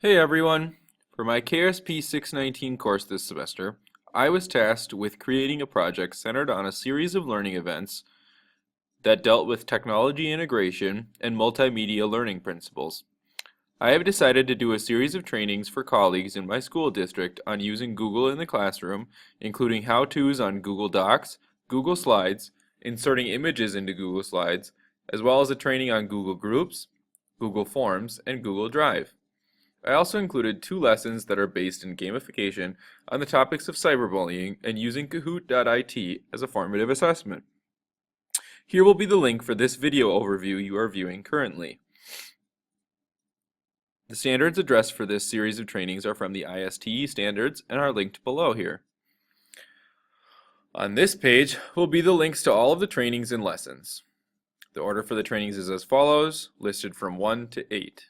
Hey everyone! For my KSP 619 course this semester, I was tasked with creating a project centered on a series of learning events that dealt with technology integration and multimedia learning principles. I have decided to do a series of trainings for colleagues in my school district on using Google in the classroom, including how-tos on Google Docs, Google Slides, inserting images into Google Slides, as well as a training on Google Groups, Google Forms, and Google Drive. I also included 2 lessons that are based in gamification on the topics of cyberbullying and using Kahoot.it as a formative assessment. Here will be the link for this video overview you are viewing currently. The standards addressed for this series of trainings are from the ISTE standards and are linked below here. On this page will be the links to all of the trainings and lessons. The order for the trainings is as follows, listed from 1 to 8.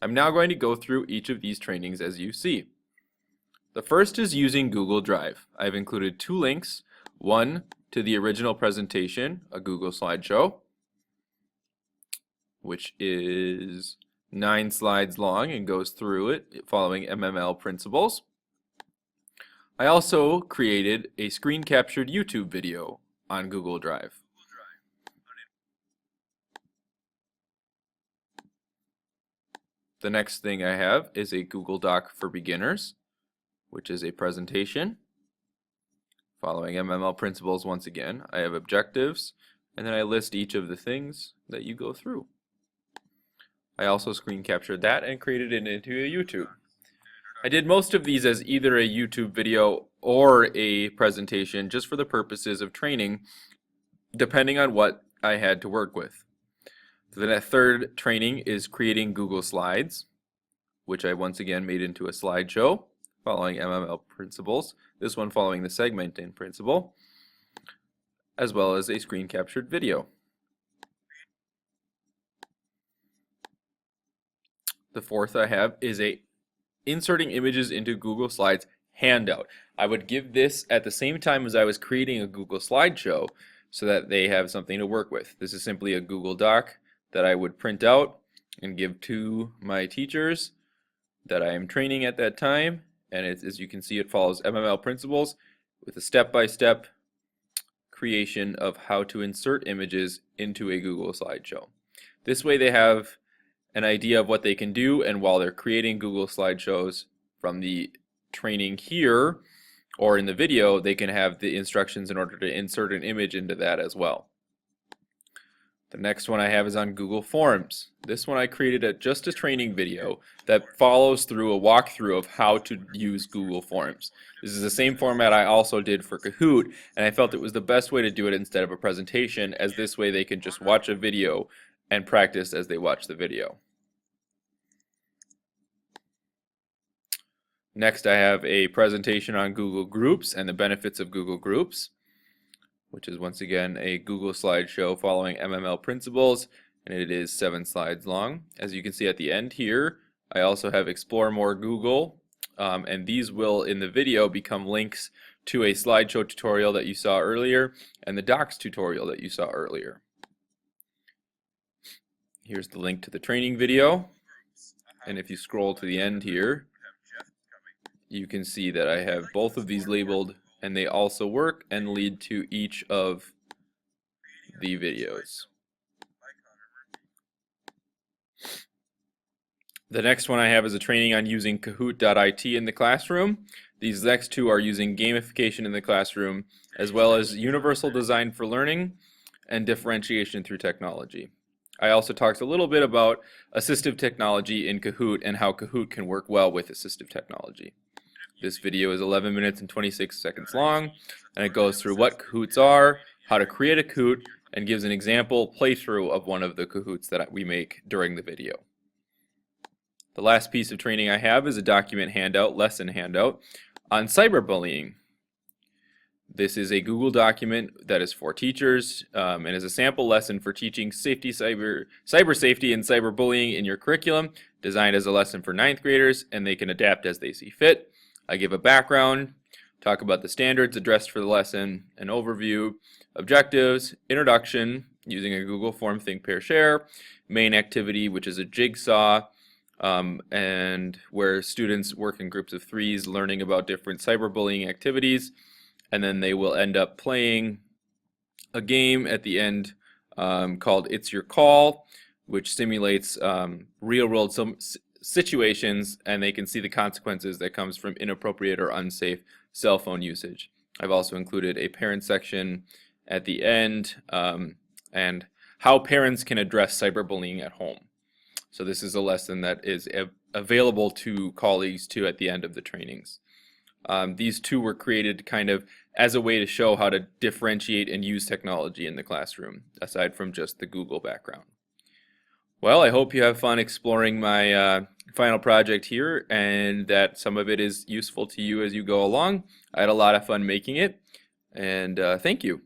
I'm now going to go through each of these trainings as you see. The first is using Google Drive. I've included 2 links, one to the original presentation, a Google slideshow, which is 9 slides long and goes through it following MML principles. I also created a screen captured YouTube video on Google Drive. The next thing I have is a Google Doc for beginners, which is a presentation following MML principles once again. I have objectives, and then I list each of the things that you go through. I also screen captured that and created it into a YouTube. I did most of these as either a YouTube video or a presentation just for the purposes of training, depending on what I had to work with. The third training is creating Google Slides, which I once again made into a slideshow following MML principles, this one following the segmenting principle, as well as a screen captured video. The fourth I have is a inserting images into Google Slides handout. I would give this at the same time as I was creating a Google slideshow so that they have something to work with. This is simply a Google Doc that I would print out and give to my teachers that I am training at that time, and as you can see, it follows MML principles with a step-by-step creation of how to insert images into a Google slideshow. This way they have an idea of what they can do, and while they're creating Google slideshows from the training here or in the video, they can have the instructions in order to insert an image into that as well. The next one I have is on Google Forms. This one I created just a training video that follows through a walkthrough of how to use Google Forms. This is the same format I also did for Kahoot, and I felt it was the best way to do it instead of a presentation, as this way they can just watch a video and practice as they watch the video. Next I have a presentation on Google Groups and the benefits of Google Groups, which is once again a Google slideshow following MML principles, and it is 7 slides long. As you can see at the end here, I also have Explore More Google, and these will in the video become links to a slideshow tutorial that you saw earlier and the Docs tutorial that you saw earlier. Here's the link to the training video, and if you scroll to the end here, you can see that I have both of these labeled, and they also work and lead to each of the videos. The next one I have is a training on using Kahoot.it in the classroom. These next 2 are using gamification in the classroom, as well as universal design for learning and differentiation through technology. I also talked a little bit about assistive technology in Kahoot and how Kahoot can work well with assistive technology. This video is 11 minutes and 26 seconds long, and it goes through what Kahoots are, how to create a Kahoot, and gives an example playthrough of one of the Kahoots that we make during the video. The last piece of training I have is a document handout, lesson handout, on cyberbullying. This is a Google document that is for teachers and is a sample lesson for teaching cyber safety and cyberbullying in your curriculum, designed as a lesson for 9th graders, and they can adapt as they see fit. I give a background, talk about the standards addressed for the lesson, an overview, objectives, introduction, using a Google form, think, pair, share, main activity, which is a jigsaw, and where students work in groups of threes learning about different cyberbullying activities, and then they will end up playing a game at the end called It's Your Call, which simulates real world situations, and they can see the consequences that comes from inappropriate or unsafe cell phone usage. I've also included a parent section at the end, and how parents can address cyberbullying at home. So this is a lesson that is available to colleagues too at the end of the trainings. These two were created kind of as a way to show how to differentiate and use technology in the classroom, aside from just the Google background. Well, I hope you have fun exploring my final project here, and that some of it is useful to you as you go along. I had a lot of fun making it, and thank you.